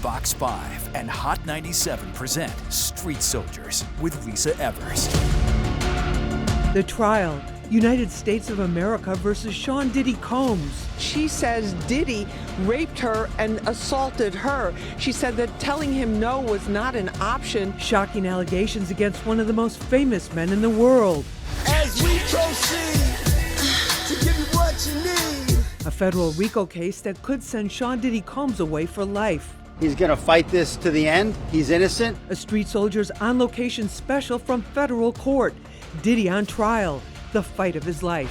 Fox 5 and Hot 97 present Street Soldiers with Lisa Evers. The trial, United States of America versus Sean Diddy Combs. She says Diddy raped her and assaulted her. She said that telling him no was not an option. Shocking allegations against one of the most famous men in the world. As we proceed to give you what you need. A federal RICO case that could send Sean Diddy Combs away for life. He's going to fight this to the end. He's innocent. A Street Soldiers on location special from federal court. Diddy on trial. The fight of his life.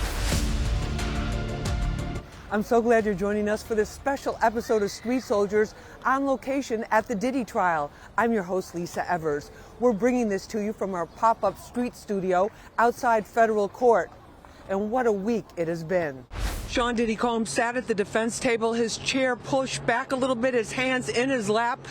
I'm so glad you're joining us for this special episode of Street Soldiers on location at the Diddy trial. I'm your host, Lisa Evers. We're bringing this to you from our pop-up street studio outside federal court. And what a week it has been. Sean Diddy Combs sat at the defense table, his chair pushed back a little bit, his hands in his lap,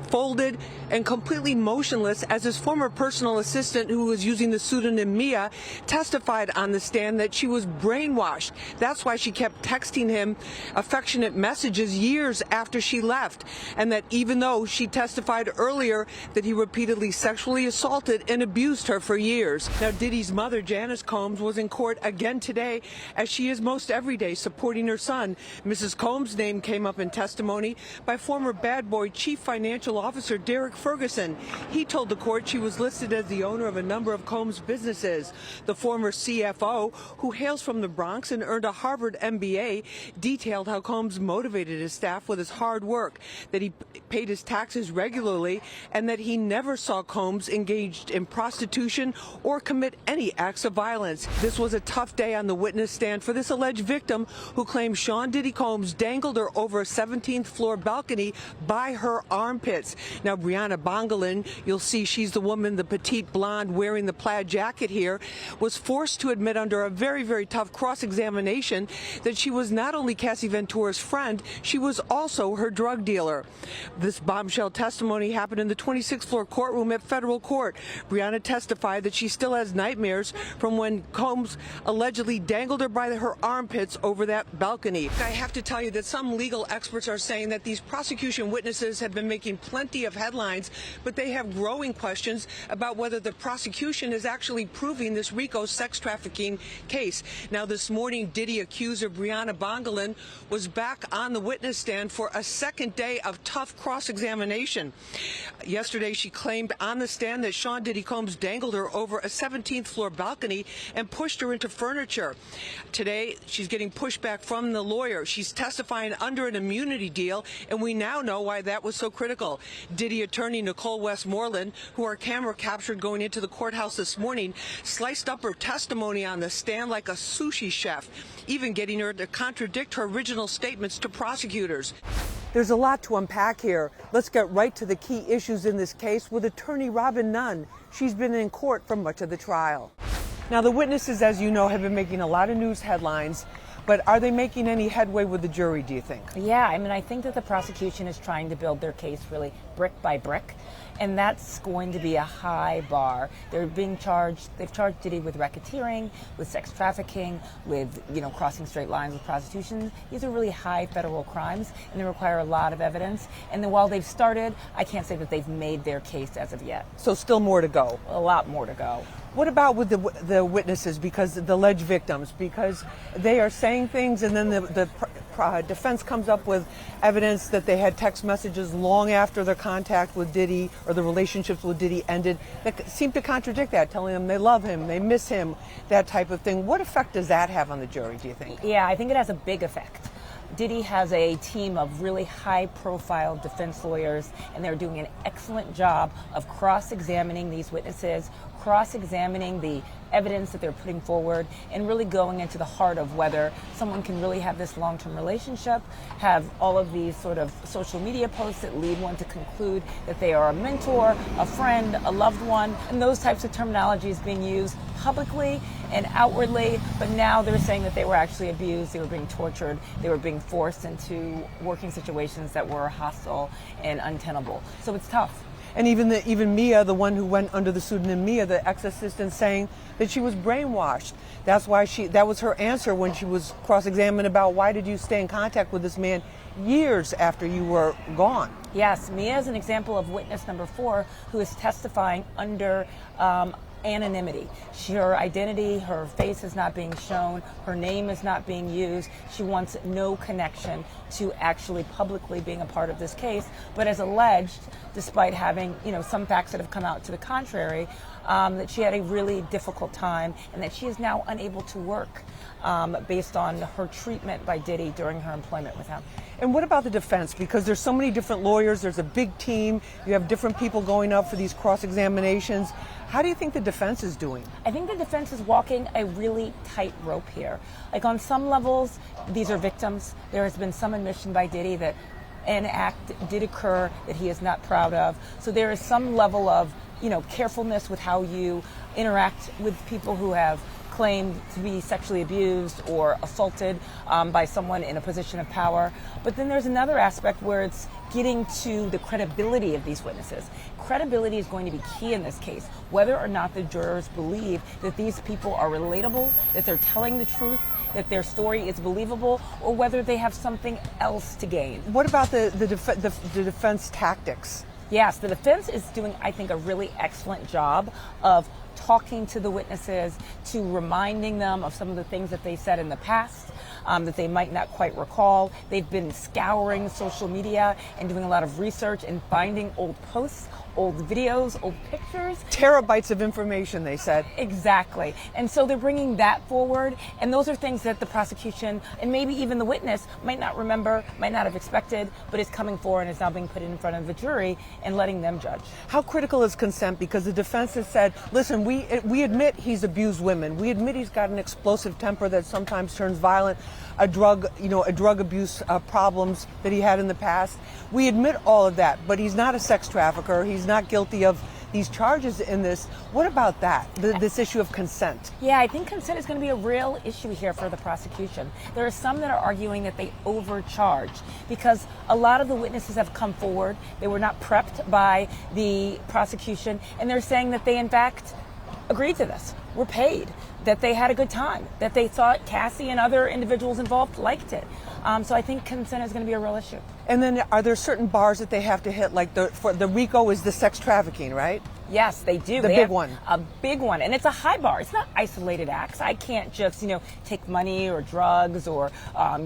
folded and completely motionless as his former personal assistant, who was using the pseudonym Mia, testified on the stand that she was brainwashed. That's why she kept texting him affectionate messages years after she left, and that even though she testified earlier that he repeatedly sexually assaulted and abused her for years. Now, Diddy's mother, Janice Combs, was in court again today, as she is most every day, supporting her son. Mrs. Combs' name came up in testimony by former Bad Boy Chief Financial Officer Derek Ferguson. He told the court she was listed as the owner of a number of Combs' businesses. The former CFO, who hails from the Bronx and earned a Harvard MBA, detailed how Combs motivated his staff with his hard work, that he paid his taxes regularly, and that he never saw Combs engaged in prostitution or commit any acts of violence. This was a tough day on the witness stand for this alleged victim, who claimed Sean Diddy Combs dangled her over a 17th floor balcony by her armpits. Now, Brianna Bongalin, you'll see she's the woman, the petite blonde wearing the plaid jacket here, was forced to admit under a very, very tough cross-examination that she was not only Cassie Ventura's friend, she was also her drug dealer. This bombshell testimony happened in the 26th floor courtroom at federal court. Brianna testified that she still has nightmares from when Combs allegedly dangled her by her armpits over that balcony. I have to tell you that some legal experts are saying that these prosecution witnesses have been making plenty of headlines, but they have growing questions about whether the prosecution is actually proving this RICO sex trafficking case. Now, this morning, Diddy accuser Brianna Bongalin was back on the witness stand for a second day of tough cross-examination. Yesterday, she claimed on the stand that Sean Diddy Combs dangled her over a 17th floor balcony and pushed her into furniture. Today, she's getting pushback from the lawyer. She's testifying under an immunity deal, and we now know why that was so critical. Diddy attorney Nicole Westmoreland, who our camera captured going into the courthouse this morning, sliced up her testimony on the stand like a sushi chef, even getting her to contradict her original statements to prosecutors. There's a lot to unpack here. Let's get right to the key issues in this case with Attorney Robin Nunn. She's been in court for much of the trial. Now, the witnesses, as you know, have been making a lot of news headlines, but are they making any headway with the jury, do you think? Yeah, I mean, I think that the prosecution is trying to build their case really brick by brick, and that's going to be a high bar. They've charged Diddy with racketeering, with sex trafficking, with, crossing straight lines with prostitution. These are really high federal crimes, and they require a lot of evidence. And then while they've started, I can't say that they've made their case as of yet. So still more to go? A lot more to go. What about with the witnesses, because the alleged victims, because they are saying things and then the defense comes up with evidence that they had text messages long after their contact with Diddy or the relationships with Diddy ended that seem to contradict that, telling them they love him, they miss him, that type of thing. What effect does that have on the jury, do you think? Yeah, I think it has a big effect. Diddy has a team of really high-profile defense lawyers, and they're doing an excellent job of cross-examining these witnesses, cross-examining the evidence that they're putting forward, and really going into the heart of whether someone can really have this long-term relationship, have all of these sort of social media posts that lead one to conclude that they are a mentor, a friend, a loved one, and those types of terminologies being used publicly and outwardly, but now they're saying that they were actually abused, they were being tortured, they were being forced into working situations that were hostile and untenable. So it's tough. And even Mia, the one who went under the pseudonym Mia, the ex-assistant, saying that she was brainwashed. That's why that was her answer when she was cross-examined about why did you stay in contact with this man years after you were gone. Yes, Mia is an example of witness number 4 who is testifying under anonymity. Her identity, her face is not being shown, her name is not being used. She wants no connection to actually publicly being a part of this case, but as alleged, despite having some facts that have come out to the contrary, that she had a really difficult time and that she is now unable to work based on her treatment by Diddy during her employment with him. And what about the defense? Because there's so many different lawyers, there's a big team, you have different people going up for these cross-examinations. How do you think the defense is doing? I think the defense is walking a really tight rope here. Like on some levels, these are victims. There has been some admission by Diddy that an act did occur that he is not proud of. So there is some level of, carefulness with how you interact with people who have claimed to be sexually abused or assaulted by someone in a position of power. But then there's another aspect where it's getting to the credibility of these witnesses. Credibility is going to be key in this case, whether or not the jurors believe that these people are relatable, that they're telling the truth, that their story is believable, or whether they have something else to gain. What about the defense tactics? Yes, the defense is doing, I think, a really excellent job of talking to the witnesses, to reminding them of some of the things that they said in the past that they might not quite recall. They've been scouring social media and doing a lot of research and finding old posts, old videos, old pictures. Terabytes of information, they said. Exactly. And so they're bringing that forward. And those are things that the prosecution and maybe even the witness might not remember, might not have expected, but is coming forward and is now being put in front of the jury and letting them judge. How critical is consent? Because the defense has said, listen, we admit he's abused women. We admit he's got an explosive temper that sometimes turns violent, a drug abuse problems that he had in the past. We admit all of that, but he's not a sex trafficker. He's not guilty of these charges in this. What about that, this issue of consent? Yeah, I think consent is going to be a real issue here for the prosecution. There are some that are arguing that they overcharged because a lot of the witnesses have come forward. They were not prepped by the prosecution, and they're saying that they, in fact, agreed to this, were paid, that they had a good time, that they thought Cassie and other individuals involved liked it. So I think consent is going to be a real issue. And then are there certain bars that they have to hit? Like for the RICO is the sex trafficking, right? Yes, they do. The they big have one. A big one. And it's a high bar. It's not isolated acts. I can't just, take money or drugs or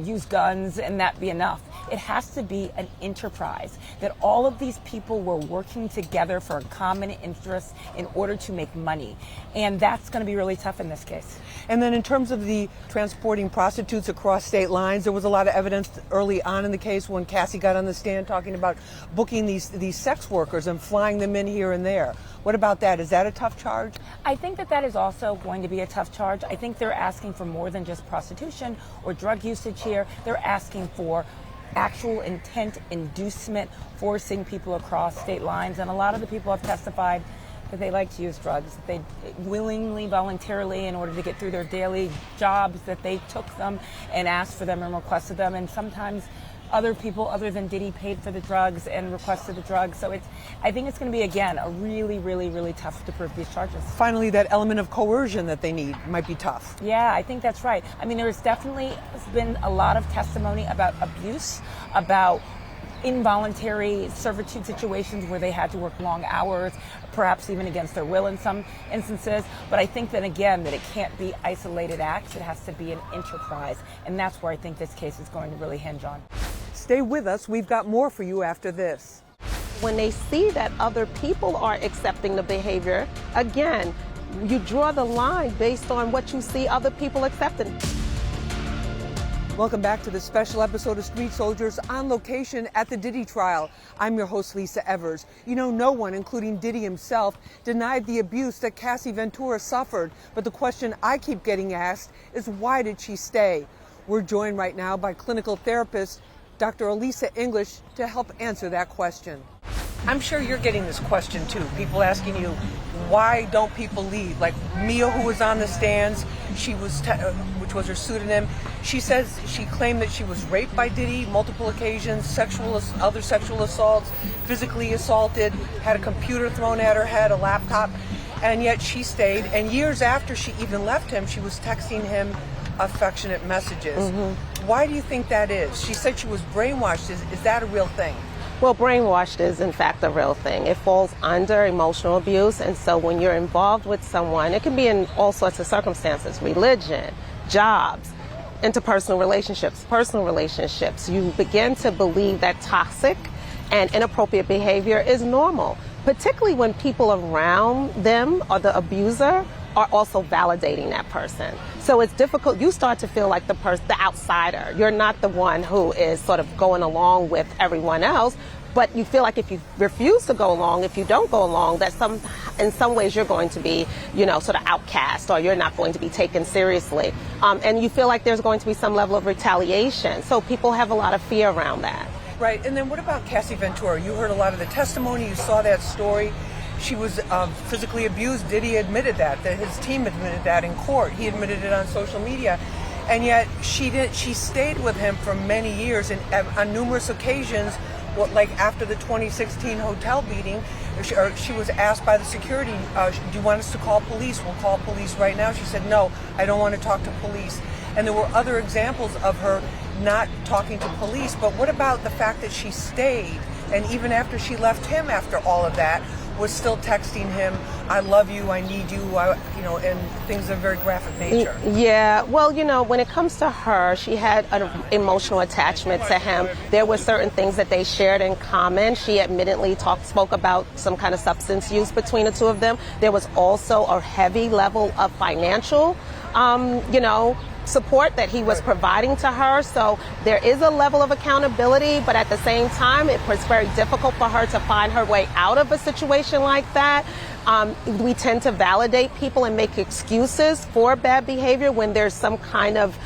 use guns and that be enough. It has to be an enterprise, that all of these people were working together for a common interest in order to make money. And that's going to be really tough in this case. And then in terms of the transporting prostitutes across state lines, there was a lot of evidence early on in the case when Cassie got on the stand talking about booking these sex workers and flying them in here and there. What about that? Is that a tough charge? I think that is also going to be a tough charge. I think they're asking for more than just prostitution or drug usage here. They're asking for actual intent, inducement, forcing people across state lines. And a lot of the people have testified that they like to use drugs, that they willingly, voluntarily, in order to get through their daily jobs, that they took them and asked for them and requested them. And sometimes other people other than Diddy paid for the drugs and requested the drugs. So I think it's going to be, again, a really, really, really tough to prove these charges. Finally, that element of coercion that they need might be tough. Yeah, I think that's right. I mean, there's definitely been a lot of testimony about abuse, about involuntary servitude situations where they had to work long hours, perhaps even against their will in some instances. But I think that, again, that it can't be isolated acts. It has to be an enterprise. And that's where I think this case is going to really hinge on. Stay with us. We've got more for you after this. When they see that other people are accepting the behavior, again, you draw the line based on what you see other people accepting. Welcome back to the special episode of Street Soldiers on location at the Diddy trial. I'm your host, Lisa Evers. No one, including Diddy himself, denied the abuse that Cassie Ventura suffered. But the question I keep getting asked is, why did she stay? We're joined right now by clinical therapist Dr. Elisa English to help answer that question. I'm sure you're getting this question too. People asking you, why don't people leave? Like Mia, who was on the stands, which was her pseudonym. She says she claimed that she was raped by Diddy multiple occasions, other sexual assaults, physically assaulted, had a computer thrown at her head, a laptop, and yet she stayed. And years after she even left him, she was texting him affectionate messages. Why do you think that is? She said she was brainwashed. Is that a real thing? Well, brainwashed is in fact a real thing. It falls under emotional abuse, and so when you're involved with someone, it can be in all sorts of circumstances: religion, jobs, interpersonal relationships, personal relationships. You begin to believe that toxic and inappropriate behavior is normal, particularly when people around them or the abuser are also validating that person. So it's difficult. You start to feel like the outsider. You're not the one who is sort of going along with everyone else, but you feel like if you refuse to go along, if you don't go along, that in some ways you're going to be, sort of outcast, or you're not going to be taken seriously. And you feel like there's going to be some level of retaliation. So people have a lot of fear around that. Right. And then what about Cassie Ventura? You heard a lot of the testimony. You saw that story. She was physically abused. Diddy admitted that his team admitted that in court. He admitted it on social media. And yet she stayed with him for many years, and on numerous occasions, like after the 2016 hotel beating, she was asked by the security, do you want us to call police? We'll call police right now. She said, no, I don't want to talk to police. And there were other examples of her not talking to police. But what about the fact that she stayed, and even after she left him after all of that, was still texting him, I love you, I need you, and things of very graphic nature. Yeah, well, when it comes to her, she had an emotional attachment to him. There were certain things that they shared in common. She admittedly spoke about some kind of substance use between the two of them. There was also a heavy level of financial, support that he was providing to her. So there is a level of accountability, but at the same time, it was very difficult for her to find her way out of a situation like that. We tend to validate people and make excuses for bad behavior when there's some kind of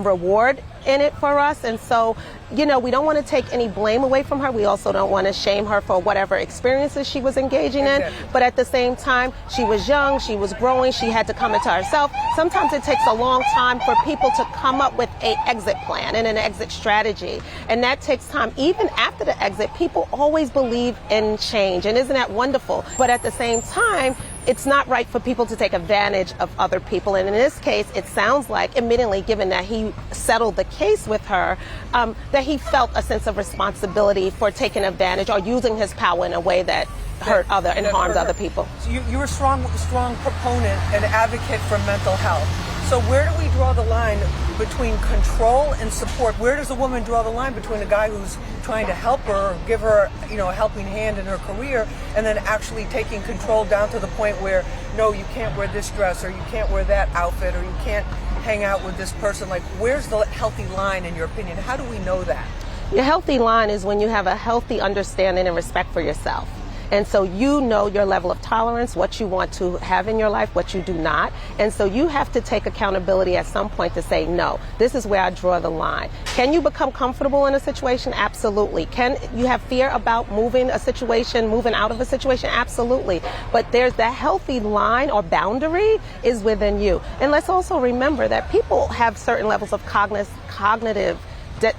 reward in it for us. And so, we don't want to take any blame away from her. We also don't want to shame her for whatever experiences she was engaging in. But at the same time, she was young, she was growing, she had to come into herself. Sometimes it takes a long time for people to come up with an exit plan and an exit strategy. And that takes time. Even after the exit, people always believe in change. And isn't that wonderful? But at the same time, it's not right for people to take advantage of other people. And in this case, it sounds like, admittedly, given that he settled the case with her, that he felt a sense of responsibility for taking advantage or using his power in a way that hurt and harmed other people. So you're a strong proponent and advocate for mental health. So where do we draw the line between control and support? Where does a woman draw the line between a guy who's trying to help her, or give her, a helping hand in her career, and then actually taking control down to the point where, no, you can't wear this dress, or you can't wear that outfit, or you can't hang out with this person? Like, where's the healthy line in your opinion? How do we know that? Your healthy line is when you have a healthy understanding and respect for yourself. And so you know your level of tolerance, what you want to have in your life, what you do not. And so you have to take accountability at some point to say, no, this is where I draw the line. Can you become comfortable in a situation? Absolutely. Can you have fear about moving out of a situation? Absolutely. But there's that healthy line or boundary is within you. And let's also remember that people have certain levels of cognitive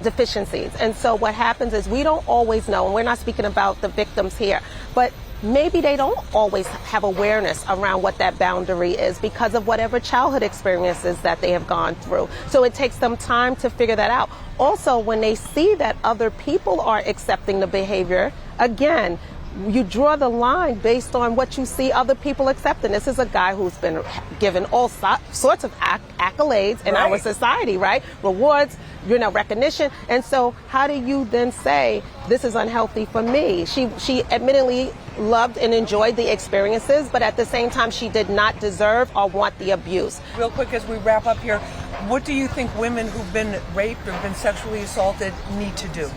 deficiencies. And so what happens is we don't always know, and we're not speaking about the victims here, but maybe they don't always have awareness around what that boundary is because of whatever childhood experiences that they have gone through. So it takes them time to figure that out. Also, when they see that other people are accepting the behavior, again, you draw the line based on what you see other people accepting. This is a guy who's been given all sorts of accolades in our society, right? Rewards, recognition. And so how do you then say, this is unhealthy for me? She admittedly loved and enjoyed the experiences, but at the same time, she did not deserve or want the abuse. Real quick, as we wrap up here, what do you think women who've been raped or been sexually assaulted need to do?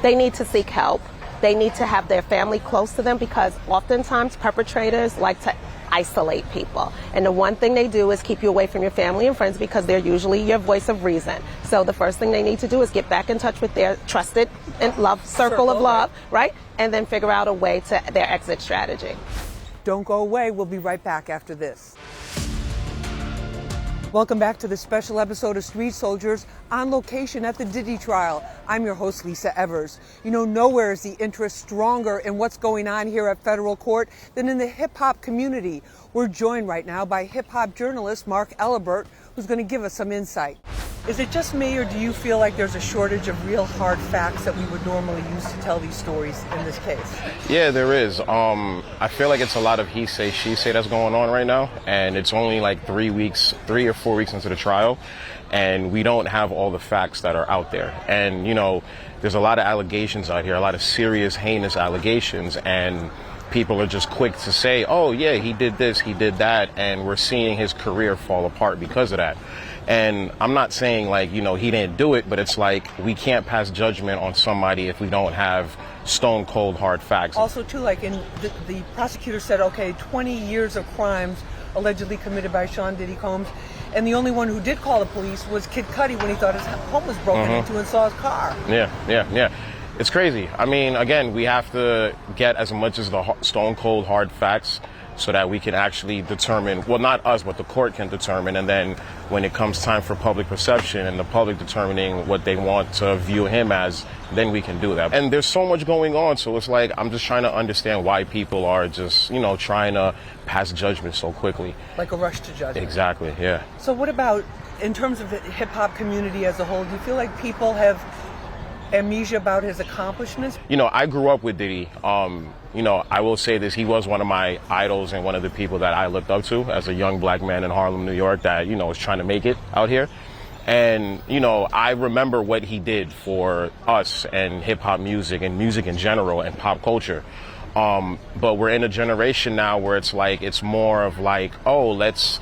They need to seek help. They need to have their family close to them because oftentimes perpetrators like to isolate people. And the one thing they do is keep you away from your family and friends because they're usually your voice of reason. So the first thing they need to do is get back in touch with their trusted and circle of love, right? And then figure out a way to their exit strategy. Don't go away. We'll be right back after this. Welcome back to this special episode of Street Soldiers on location at the Diddy trial. I'm your host, Lisa Evers. You know, nowhere is the interest stronger in what's going on here at federal court than in the hip-hop community. We're joined right now by hip-hop journalist Mark Elibert, who's going to give us some insight. Is it just me, or do you feel like there's a shortage of real hard facts that we would normally use to tell these stories in this case? Yeah, there is. I feel like it's a lot of he say, she say that's going on right now, and it's only like 3 or 4 weeks into the trial, and we don't have all the facts that are out there. And, you know, there's a lot of allegations out here, a lot of serious, heinous allegations, and people are just quick to say, oh, yeah, he did this, he did that, and we're seeing his career fall apart because of that. And I'm not saying, like, you know, he didn't do it, but it's like we can't pass judgment on somebody if we don't have stone cold hard facts. Also, too, like the prosecutor said, okay, 20 years of crimes allegedly committed by Sean Diddy Combs, and the only one who did call the police was Kid Cudi when he thought his home was broken into and saw his car. Yeah. It's crazy. I mean, again, we have to get as much as the stone cold hard facts so that we can actually determine, well, not us, but the court can determine. And then when it comes time for public perception and the public determining what they want to view him as, then we can do that. And there's so much going on. So it's like, I'm just trying to understand why people are just, you know, trying to pass judgment so quickly. Like a rush to judgment. Exactly, yeah. So what about, in terms of the hip hop community as a whole, do you feel like people have amnesia about his accomplishments? You know, I grew up with Diddy. You know, I will say this, he was one of my idols and one of the people that I looked up to as a young black man in Harlem, New York, that, you know, was trying to make it out here. And, you know, I remember what he did for us and hip hop music and music in general and pop culture. But we're in a generation now where it's like, it's more of like, oh, let's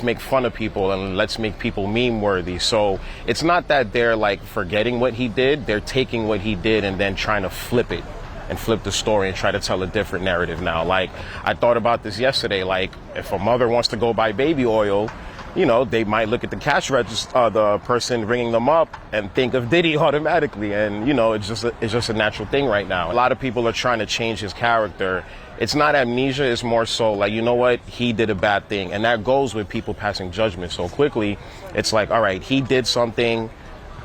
make fun of people and let's make people meme worthy. So it's not that they're like forgetting what he did. They're taking what he did and then trying to flip it and flip the story and try to tell a different narrative now. Like, I thought about this yesterday. Like, if a mother wants to go buy baby oil, you know, they might look at the cash register, the person ringing them up, and think of Diddy automatically. And, you know, it's just a natural thing right now. A lot of people are trying to change his character. It's not amnesia, it's more so like, you know what, he did a bad thing. And that goes with people passing judgment so quickly. It's like, all right, he did something,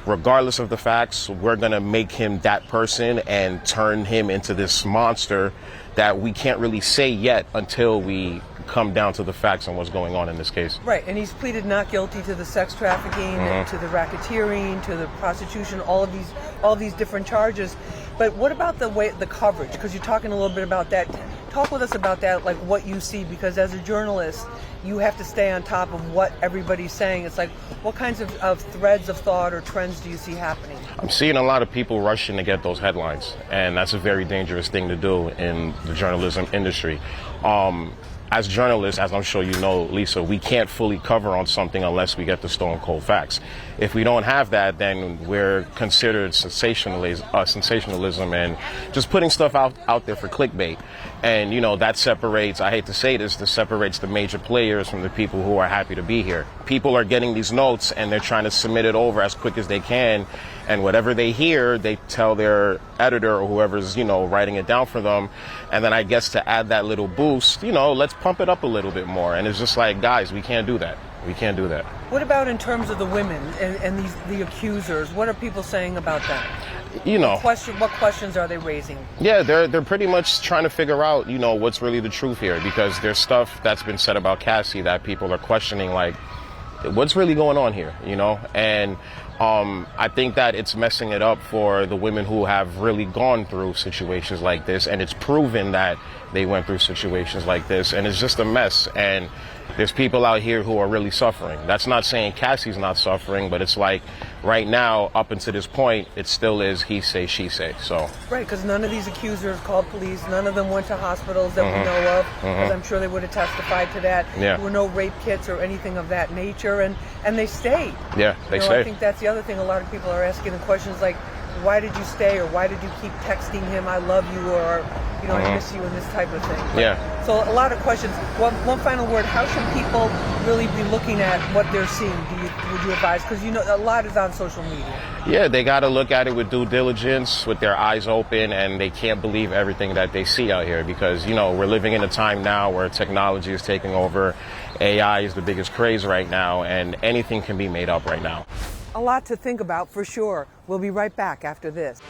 regardless of the facts, we're going to make him that person and turn him into this monster that we can't really say yet until we come down to the facts and what's going on in this case. Right, and he's pleaded not guilty to the sex trafficking, to the racketeering, to the prostitution, all of these different charges. But what about the coverage? Because you're talking a little bit about that. Talk with us about that, like what you see, because as a journalist, you have to stay on top of what everybody's saying. It's like, what kinds of threads of thought or trends do you see happening? I'm seeing a lot of people rushing to get those headlines, and that's a very dangerous thing to do in the journalism industry. As journalists, as I'm sure you know, Lisa, we can't fully cover on something unless we get the stone cold facts. If we don't have that, then we're considered sensationalism and just putting stuff out there for clickbait. And, you know, that separates, I hate to say this separates the major players from the people who are happy to be here. People are getting these notes and they're trying to submit it over as quick as they can. And whatever they hear, they tell their editor or whoever's, you know, writing it down for them. And then I guess to add that little boost, you know, let's pump it up a little bit more. And it's just like, guys, we can't do that. We can't do that. What about in terms of the women and the accusers? What are people saying about them? You know, what questions are they raising? Yeah, they're pretty much trying to figure out, you know, what's really the truth here, because there's stuff that's been said about Cassie that people are questioning, like, what's really going on here, you know? And I think that it's messing it up for the women who have really gone through situations like this, and it's proven that they went through situations like this, and it's just a mess. And there's people out here who are really suffering. That's not saying Cassie's not suffering, but it's like right now, up until this point, it still is he say, she say. So right, because none of these accusers called police. None of them went to hospitals that we know of, because I'm sure they would have testified to that. Yeah. There were no rape kits or anything of that nature, and they stayed. Yeah, they stayed. I think that's the other thing. A lot of people are asking the questions like, why did you stay, or why did you keep texting him, I love you, or you know, I miss you and this type of thing. Yeah. So a lot of questions. One final word, how should people really be looking at what they're seeing? Would you advise? Because you know a lot is on social media. Yeah, they got to look at it with due diligence, with their eyes open, and they can't believe everything that they see out here because, you know, we're living in a time now where technology is taking over. AI is the biggest craze right now, and anything can be made up right now. A lot to think about for sure. We'll be right back after this.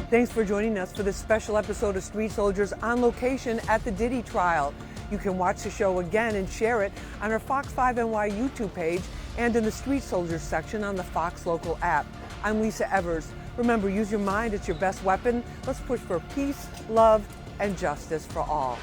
Thanks for joining us for this special episode of Street Soldiers on location at the Diddy trial. You can watch the show again and share it on our Fox 5 NY YouTube page and in the Street Soldiers section on the Fox Local app. I'm Lisa Evers. Remember, use your mind, it's your best weapon. Let's push for peace, love, and justice for all.